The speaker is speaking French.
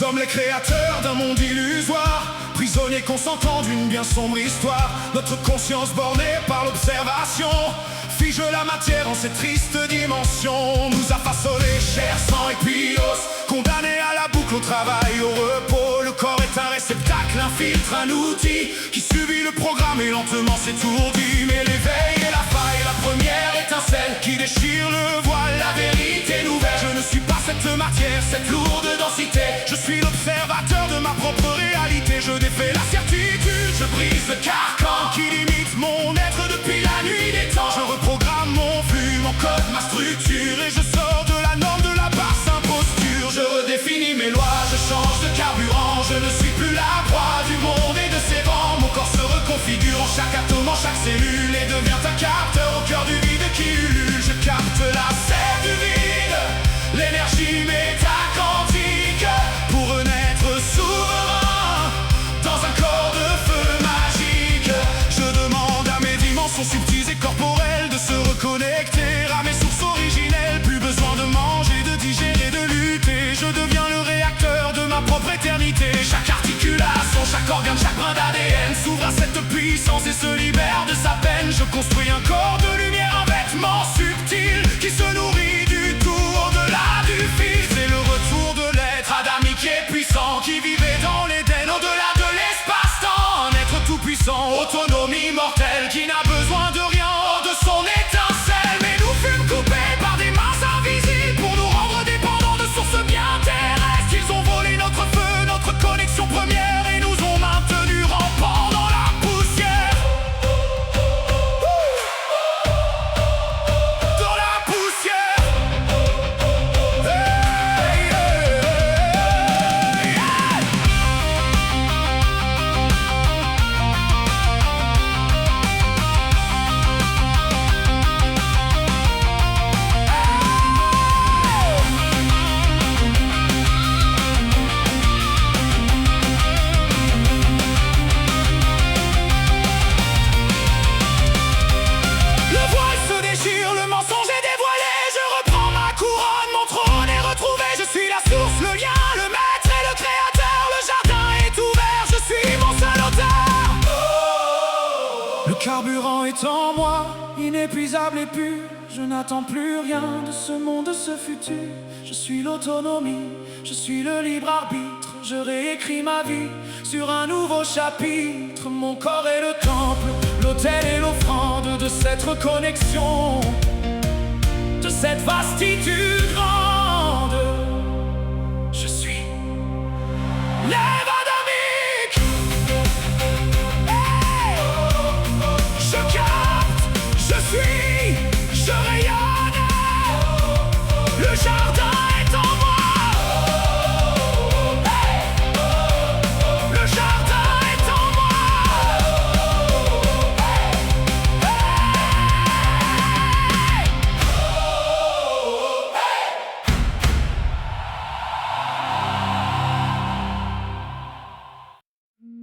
sommes les créateurs d'un monde illusoire, prisonniers consentants d'une bien sombre histoire. Notre conscience bornée par l'observation fige la matière en cette triste dimension. Nous a façonné chair, sang et puis os, condamnés à la boucle, au travail, au repos. Le corps est un réceptacle, un filtre, un outil qui subit le programme et lentement s'étourdit. Mais l'éveil est la faille, la première étincelle qui déchire le voile, la vérité nouvelle. Je ne suis pas cette matière, cette lourde densité. Je suis l'observateur de ma propre réalité. Je défais la certitude, je brise le carcan qui limite mon être depuis la nuit des temps. Je reprogramme mon flux, mon code, ma structure, et je sors de la norme, de la basse imposture. Je redéfinis mes lois, je change de carburant. Je ne suis plus la proie du monde et de ses vents. Mon corps se reconfigure en chaque atome, en chaque cellule, et devient un capteur au cœur du vide qui ulule. Je capte la sève du vide, l'énergie métaquantique, pour renaître souverain dans un corps de feu magique. Je demande à mes dimensions subtiles et corporelles de se reconnecter à mes sources originelles. Plus besoin de manger, de digérer, de lutter. Je deviens le réacteur de ma propre éternité. Chaque articulation, chaque organe, chaque brin d'ADN s'ouvre à cette puissance et se libère de sa peine. Je construis un corps de lumière, un vêtement subtil qui se nourrit du tout au-delà du fil. C'est le retour de l'être adamique et puissant qui vivait dans l'Éden, au-delà de l'espace-temps. Un être tout-puissant, autonome, immortel, qui n'a besoin de rien hors de son étincelle. Mais nous fûmes coupés par des mains invisibles pour nous rendre dépendants de sources bien terrestres. Ils ont volé notre feu, notre connexion première, et nous ont maintenus rampants dans la poussière. Dans la poussière. Hey, hey, hey, hey. Le voile se déchire, le mensonge est dévoilé. Je reprends ma couronne, mon trône est retrouvé. Je suis la source, le lien, le maître et le créateur. Le jardin est ouvert, je suis mon seul auteur. Le carburant est en moi, inépuisable et pur. Je n'attends plus rien de ce monde, de ce futur. Je suis l'autonomie, je suis le libre arbitre. Je réécris ma vie sur un nouveau chapitre. Mon corps est le temple, l'autel et l'offrande de cette reconnexion, de cette vastitude grande.